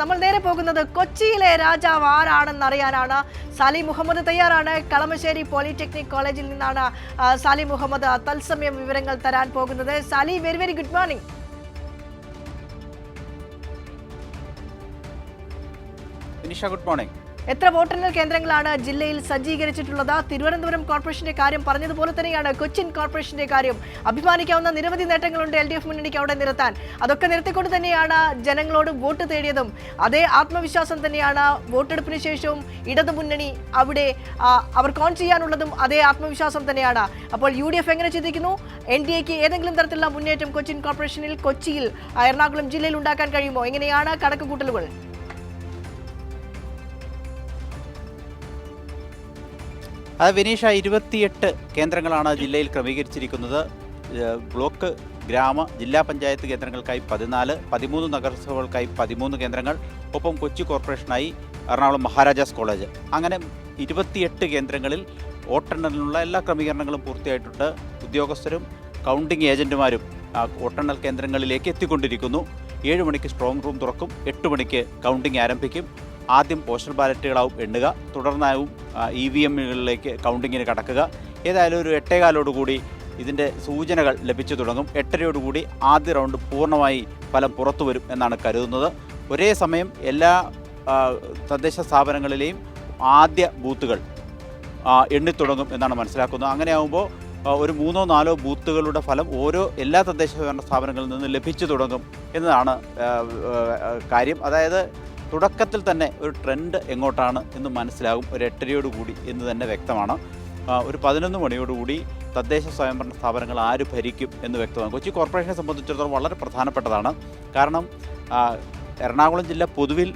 നമ്മൾ നേരെ പോകുന്നത് കൊച്ചിയിലെ രാജാവ് ആരാണെന്നറിയാനാണ്. സാലി മുഹമ്മദ് തയ്യാറാണ്. കളമശ്ശേരി പോളിടെക്നിക് കോളേജിൽ നിന്നാണ് സാലി മുഹമ്മദ് തത്സമയം വിവരങ്ങൾ തരാൻ പോകുന്നത്. Sali, very very good morning. Good morning. എത്ര വോട്ടെണ്ണൽ കേന്ദ്രങ്ങളാണ് ജില്ലയിൽ സജ്ജീകരിച്ചിട്ടുള്ളത്? തിരുവനന്തപുരം കോർപ്പറേഷന്റെ കാര്യം പറഞ്ഞതുപോലെ തന്നെയാണ് കൊച്ചിൻ കോർപ്പറേഷന്റെ കാര്യം. അഭിമാനിക്കാവുന്ന നിരവധി നേട്ടങ്ങളുണ്ട് LDF മുന്നണിക്ക് അവിടെ നിരത്താൻ. അതൊക്കെ നിരത്തിക്കൊണ്ട് തന്നെയാണ് ജനങ്ങളോട് വോട്ട് തേടിയതും. അതേ ആത്മവിശ്വാസം തന്നെയാണ് വോട്ടെടുപ്പിന് ശേഷവും ഇടതു മുന്നണി അവിടെ അവർക്ക് ഓൺ ചെയ്യാനുള്ളതും. അതേ ആത്മവിശ്വാസം തന്നെയാണ്. അപ്പോൾ UDF എങ്ങനെ ചിന്തിക്കുന്നു? NDAക്ക് ഏതെങ്കിലും തരത്തിലുള്ള മുന്നേറ്റം കൊച്ചിൻ കോർപ്പറേഷനിൽ, കൊച്ചിയിൽ, എറണാകുളം ജില്ലയിൽ ഉണ്ടാക്കാൻ കഴിയുമോ? എങ്ങനെയാണ് കണക്കുകൂട്ടലുകൾ? അത് വിനീഷ, 28 കേന്ദ്രങ്ങളാണ് ജില്ലയിൽ ക്രമീകരിച്ചിരിക്കുന്നത്. ബ്ലോക്ക്, ഗ്രാമ, ജില്ലാ പഞ്ചായത്ത് കേന്ദ്രങ്ങൾക്കായി 14, 13 നഗരസഭകൾക്കായി 13 കേന്ദ്രങ്ങൾ, ഒപ്പം കൊച്ചി കോർപ്പറേഷനായി എറണാകുളം മഹാരാജാസ് കോളേജ്. അങ്ങനെ 28 കേന്ദ്രങ്ങളിൽ വോട്ടെണ്ണലിനുള്ള എല്ലാ ക്രമീകരണങ്ങളും പൂർത്തിയായിട്ടുണ്ട്. ഉദ്യോഗസ്ഥരും കൗണ്ടിംഗ് ഏജന്റുമാരും വോട്ടെണ്ണൽ കേന്ദ്രങ്ങളിലേക്ക് എത്തിക്കൊണ്ടിരിക്കുന്നു. 7 മണിക്ക് സ്ട്രോങ് റൂം തുറക്കും. 8 മണിക്ക് കൗണ്ടിംഗ് ആരംഭിക്കും. ആദ്യം പോസ്റ്റൽ ബാലറ്റുകളാവും എണ്ണുക, തുടർന്നാവും EVMകളിലേക്ക് കൗണ്ടിങ്ങിന് കടക്കുക. ഏതായാലും ഒരു 8:15 ഇതിൻ്റെ സൂചനകൾ ലഭിച്ചു തുടങ്ങും. 8:30 ആദ്യ റൗണ്ട് പൂർണ്ണമായി ഫലം പുറത്തു വരും എന്നാണ് കരുതുന്നത്. ഒരേ സമയം എല്ലാ തദ്ദേശ സ്ഥാപനങ്ങളിലെയും ആദ്യ ബൂത്തുകൾ എണ്ണിത്തുടങ്ങും എന്നാണ് മനസ്സിലാക്കുന്നത്. അങ്ങനെയാകുമ്പോൾ ഒരു 3-4 ബൂത്തുകളുടെ ഫലം എല്ലാ തദ്ദേശ സ്ഥാപനങ്ങളിൽ നിന്ന് ലഭിച്ചു തുടങ്ങും എന്നതാണ് കാര്യം. അതായത് തുടക്കത്തിൽ തന്നെ ഒരു ട്രെൻഡ് എങ്ങോട്ടാണ് എന്ന് മനസ്സിലാകും ഒരു 8:30 എന്ന് തന്നെ വ്യക്തമാണ്. ഒരു 11 മണിയോടുകൂടി തദ്ദേശ സ്വയംഭരണ സ്ഥാപനങ്ങൾ ആര് ഭരിക്കും എന്ന് വ്യക്തമാണ്. കൊച്ചി കോർപ്പറേഷനെ സംബന്ധിച്ചിടത്തോളം വളരെ പ്രധാനപ്പെട്ടതാണ്. കാരണം എറണാകുളം ജില്ല പൊതുവിൽ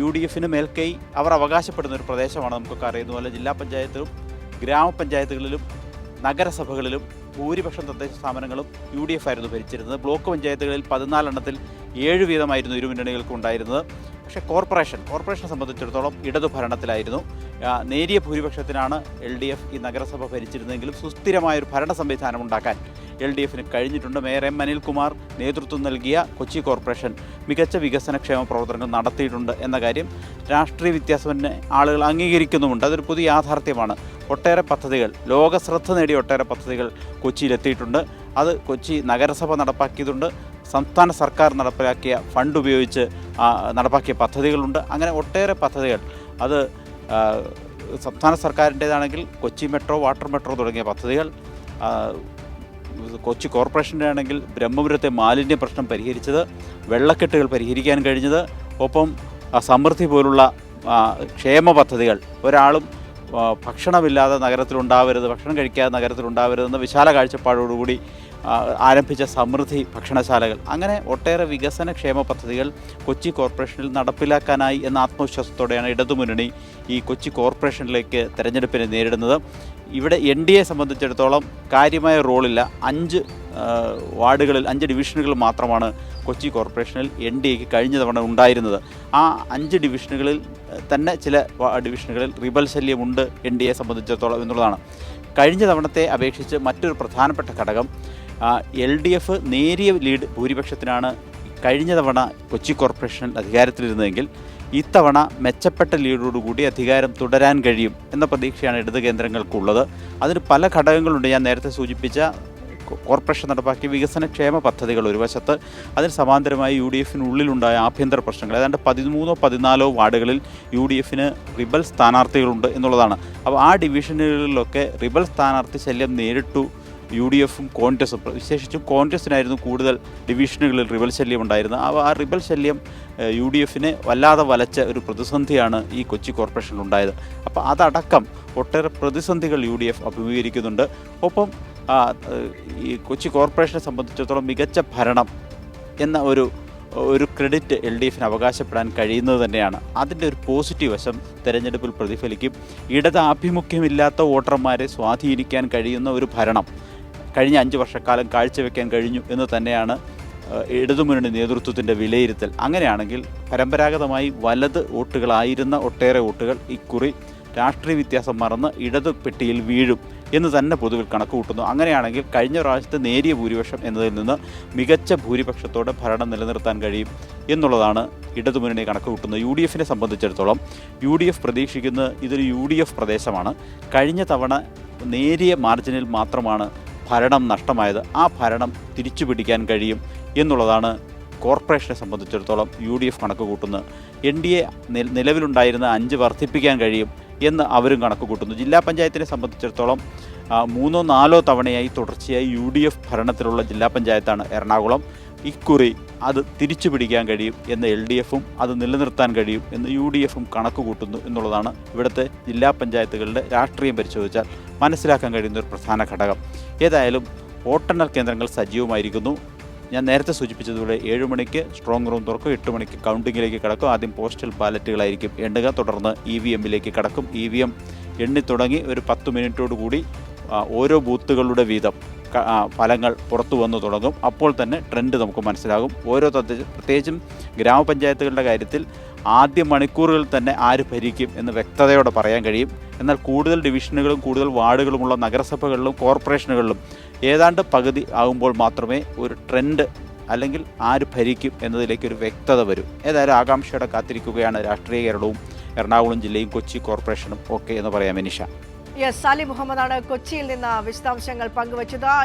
UDFന് മേൽക്കൈ അവർ അവകാശപ്പെടുന്ന ഒരു പ്രദേശമാണ്. നമുക്കൊക്കെ അറിയുന്ന പോലെ ജില്ലാ പഞ്ചായത്തിലും ഗ്രാമപഞ്ചായത്തുകളിലും നഗരസഭകളിലും ഭൂരിപക്ഷം തദ്ദേശ സ്ഥാപനങ്ങളും UDF ആയിരുന്നു ഭരിച്ചിരുന്നത്. ബ്ലോക്ക് പഞ്ചായത്തുകളിൽ 14 എണ്ണത്തിൽ 7 വീതമായിരുന്നു ഇരു മുന്നണികൾക്കും ഉണ്ടായിരുന്നത്. പക്ഷേ കോർപ്പറേഷനെ സംബന്ധിച്ചിടത്തോളം ഇടതു ഭരണത്തിലായിരുന്നു. നേരിയ ഭൂരിപക്ഷത്തിനാണ് LDF ഈ നഗരസഭ ഭരിച്ചിരുന്നതെങ്കിലും സുസ്ഥിരമായൊരു ഭരണ സംവിധാനം ഉണ്ടാക്കാൻ LDFന് കഴിഞ്ഞിട്ടുണ്ട്. Mayor M. അനിൽകുമാർ നേതൃത്വം നൽകിയ കൊച്ചി കോർപ്പറേഷൻ മികച്ച വികസനക്ഷേമ പ്രവർത്തനങ്ങൾ നടത്തിയിട്ടുണ്ട് എന്ന കാര്യം രാഷ്ട്രീയ വ്യത്യാസത്തിന് ആളുകൾ അംഗീകരിക്കുന്നുമുണ്ട്. അതൊരു പുതിയ യാഥാർത്ഥ്യമാണ്. ഒട്ടേറെ പദ്ധതികൾ, ലോകശ്രദ്ധ നേടിയ ഒട്ടേറെ പദ്ധതികൾ കൊച്ചിയിലെത്തിയിട്ടുണ്ട്. അത് കൊച്ചി നഗരസഭ നടപ്പാക്കിയതുണ്ട്. സംസ്ഥാന സർക്കാർ നടപ്പിലാക്കിയ ഫണ്ട് ഉപയോഗിച്ച് നടപ്പാക്കിയ പദ്ധതികളുണ്ട്. അങ്ങനെ ഒട്ടേറെ പദ്ധതികൾ, അത് സംസ്ഥാന സർക്കാരിൻ്റേതാണെങ്കിൽ കൊച്ചി മെട്രോ, വാട്ടർ മെട്രോ തുടങ്ങിയ പദ്ധതികൾ, കൊച്ചി കോർപ്പറേഷൻ്റെ ആണെങ്കിൽ ബ്രഹ്മപുരത്തെ മാലിന്യ പ്രശ്നം പരിഹരിച്ചത്, വെള്ളക്കെട്ടുകൾ പരിഹരിക്കാൻ കഴിഞ്ഞത്, ഒപ്പം സമൃദ്ധി പോലുള്ള ക്ഷേമ പദ്ധതികൾ, ഒരാളും ഭക്ഷണമില്ലാതെ നഗരത്തിലുണ്ടാവരുത്, ഭക്ഷണം കഴിക്കാതെ നഗരത്തിലുണ്ടാവരുതെന്ന വിശാല കാഴ്ചപ്പാടോടുകൂടി ആരംഭിച്ച സമൃദ്ധി ഭക്ഷണശാലകൾ, അങ്ങനെ ഒട്ടേറെ വികസന ക്ഷേമ പദ്ധതികൾ കൊച്ചി കോർപ്പറേഷനിൽ നടപ്പിലാക്കാനായി എന്ന ആത്മവിശ്വാസത്തോടെയാണ് ഇടതുമുന്നണി ഈ കൊച്ചി കോർപ്പറേഷനിലേക്ക് തെരഞ്ഞെടുപ്പിനെ നേരിടുന്നത്. ഇവിടെ NDA സംബന്ധിച്ചിടത്തോളം കാര്യമായ റോളില്ല. 5 വാർഡുകളിൽ, 5 ഡിവിഷനുകളിൽ മാത്രമാണ് കൊച്ചി കോർപ്പറേഷനിൽ NDAക്ക് കഴിഞ്ഞ തവണ ഉണ്ടായിരുന്നത്. ആ 5 ഡിവിഷനുകളിൽ തന്നെ ചില ഡിവിഷനുകളിൽ റിബൽ ശല്യമുണ്ട് NDA സംബന്ധിച്ചിടത്തോളം എന്നുള്ളതാണ്. കഴിഞ്ഞ തവണത്തെ അപേക്ഷിച്ച് മറ്റൊരു പ്രധാനപ്പെട്ട ഘടകം, LDF നേരിയ ലീഡ് ഭൂരിപക്ഷത്തിനാണ് കഴിഞ്ഞ തവണ കൊച്ചി കോർപ്പറേഷൻ അധികാരത്തിലിരുന്നതെങ്കിൽ ഇത്തവണ മെച്ചപ്പെട്ട ലീഡോടുകൂടി അധികാരം തുടരാൻ കഴിയും എന്ന പ്രതീക്ഷയാണ് ഇടത് കേന്ദ്രങ്ങൾക്കുള്ളത്. അതിന് പല ഘടകങ്ങളുണ്ട്. ഞാൻ നേരത്തെ സൂചിപ്പിച്ച കോർപ്പറേഷൻ നടപ്പാക്കിയ വികസനക്ഷേമ പദ്ധതികൾ ഒരു വശത്ത്, അതിന് സമാന്തരമായി UDFനുള്ളിലുണ്ടായ ആഭ്യന്തര പ്രശ്നങ്ങൾ, ഏതാണ്ട് 13-14 വാർഡുകളിൽ UDFന് റിബൽ സ്ഥാനാർത്ഥികളുണ്ട് എന്നുള്ളതാണ്. അപ്പോൾ ആ ഡിവിഷനുകളിലൊക്കെ റിബൽ സ്ഥാനാർത്ഥി ശല്യം നേരിട്ടു UDFും കോൺഗ്രസും. വിശേഷിച്ചും കോൺഗ്രസിനായിരുന്നു കൂടുതൽ ഡിവിഷനുകളിൽ റിബൽ ശല്യം ഉണ്ടായിരുന്നത്. ആ റിബൽ ശല്യം UDFനെ വല്ലാതെ വലച്ച ഒരു പ്രതിസന്ധിയാണ് ഈ കൊച്ചി കോർപ്പറേഷനിലുണ്ടായത്. അപ്പോൾ അതടക്കം ഒട്ടേറെ പ്രതിസന്ധികൾ UDF അഭിമുഖീകരിക്കുന്നുണ്ട്. ഒപ്പം ഈ കൊച്ചി കോർപ്പറേഷനെ സംബന്ധിച്ചിടത്തോളം മികച്ച ഭരണം എന്ന ഒരു ക്രെഡിറ്റ് LDFന് അവകാശപ്പെടാൻ കഴിയുന്നത് തന്നെയാണ്. അതിൻ്റെ ഒരു പോസിറ്റീവ് വശം തെരഞ്ഞെടുപ്പിൽ പ്രതിഫലിക്കും. ഇടത് ആഭിമുഖ്യമില്ലാത്ത വോട്ടർമാരെ സ്വാധീനിക്കാൻ കഴിയുന്ന ഒരു ഭരണം കഴിഞ്ഞ 5 വർഷക്കാലം കാഴ്ചവെക്കാൻ കഴിഞ്ഞു എന്ന് തന്നെയാണ് ഇടതുമുന്നണി നേതൃത്വത്തിൻ്റെ വിലയിരുത്തൽ. അങ്ങനെയാണെങ്കിൽ പരമ്പരാഗതമായി വലത് വോട്ടുകളായിരുന്ന ഒട്ടേറെ വോട്ടുകൾ ഇക്കുറി രാഷ്ട്രീയ വ്യത്യാസം മറന്ന് ഇടതു പെട്ടിയിൽ വീഴും എന്ന് തന്നെ പൊതുവിൽ കണക്ക് കൂട്ടുന്നു. അങ്ങനെയാണെങ്കിൽ കഴിഞ്ഞ പ്രാവശ്യത്തെ നേരിയ ഭൂരിപക്ഷം എന്നതിൽ നിന്ന് മികച്ച ഭൂരിപക്ഷത്തോടെ ഭരണം നിലനിർത്താൻ കഴിയും എന്നുള്ളതാണ് ഇടതുമുന്നണി കണക്ക് കൂട്ടുന്നത്. യു ഡി എഫിനെ സംബന്ധിച്ചിടത്തോളം യു ഡി എഫ് പ്രതീക്ഷിക്കുന്നത് ഇതൊരു യു ഡി എഫ് പ്രദേശമാണ്. കഴിഞ്ഞ തവണ നേരിയ മാർജിനിൽ മാത്രമാണ് ഭരണം നഷ്ടമായത്. ആ ഭരണം തിരിച്ചു പിടിക്കാൻ കഴിയും എന്നുള്ളതാണ് കോർപ്പറേഷനെ സംബന്ധിച്ചിടത്തോളം യു ഡി എഫ് കണക്ക് കൂട്ടുന്നത്. എൻ ഡി എ നിലവിലുണ്ടായിരുന്ന 5 വർദ്ധിപ്പിക്കാൻ കഴിയും എന്ന് അവരും കണക്ക് കൂട്ടുന്നു. ജില്ലാ പഞ്ചായത്തിനെ സംബന്ധിച്ചിടത്തോളം 3-4 തവണയായി തുടർച്ചയായി യു ഡി എഫ് ഭരണത്തിലുള്ള ജില്ലാ പഞ്ചായത്താണ് എറണാകുളം. ഇക്കുറി അത് തിരിച്ചു പിടിക്കാൻ കഴിയും എന്ന് എൽ ഡി എഫും അത് നിലനിർത്താൻ കഴിയും എന്ന് യു ഡി എഫും കണക്ക് കൂട്ടുന്നു എന്നുള്ളതാണ് ഇവിടുത്തെ ജില്ലാ പഞ്ചായത്തുകളുടെ രാഷ്ട്രീയം പരിശോധിച്ചാൽ മനസ്സിലാക്കാൻ കഴിയുന്ന ഒരു പ്രധാന ഘടകം. ഏതായാലും വോട്ടെണ്ണൽ കേന്ദ്രങ്ങൾ സജീവമായിരിക്കുന്നു. ഞാൻ നേരത്തെ സൂചിപ്പിച്ചതുപോലെ 7 മണിക്ക് സ്ട്രോങ് റൂം തുറക്കും, 8 മണിക്ക് കൗണ്ടിങ്ങിലേക്ക് കടക്കും. ആദ്യം പോസ്റ്റൽ ബാലറ്റുകളായിരിക്കും എണ്ണുക, തുടർന്ന് EVM-ലേക്ക് കടക്കും. EVM എണ്ണി തുടങ്ങി ഒരു 10 മിനിറ്റോടുകൂടി ഓരോ ബൂത്തുകളുടെ വീതം ഫലങ്ങൾ പുറത്തു വന്നു തുടങ്ങും. അപ്പോൾ തന്നെ ട്രെൻഡ് നമുക്ക് മനസ്സിലാകും. ഓരോ പ്രത്യേകിച്ചും ഗ്രാമപഞ്ചായത്തുകളുടെ കാര്യത്തിൽ ആദ്യ മണിക്കൂറുകളിൽ തന്നെ ആര് ഭരിക്കും എന്ന് വ്യക്തതയോടെ പറയാൻ കഴിയും. എന്നാൽ കൂടുതൽ ഡിവിഷനുകളും കൂടുതൽ വാർഡുകളുമുള്ള നഗരസഭകളിലും കോർപ്പറേഷനുകളിലും ഏതാണ്ട് പകുതി ആകുമ്പോൾ മാത്രമേ ഒരു ട്രെൻഡ് അല്ലെങ്കിൽ ആര് ഭരിക്കും എന്നതിലേക്ക് ഒരു വ്യക്തത വരും. ഏതായാലും ആകാംക്ഷയോടെ കാത്തിരിക്കുകയാണ് രാഷ്ട്രീയ കേരളവും എറണാകുളം ജില്ലയും കൊച്ചി കോർപ്പറേഷനും ഒക്കെ എന്ന് പറയാം. വിനിഷ. യെസ്, സാലി മുഹമ്മദാണ് കൊച്ചിയിൽ നിന്ന് വിശദാംശങ്ങൾ പങ്കുവച്ചത്.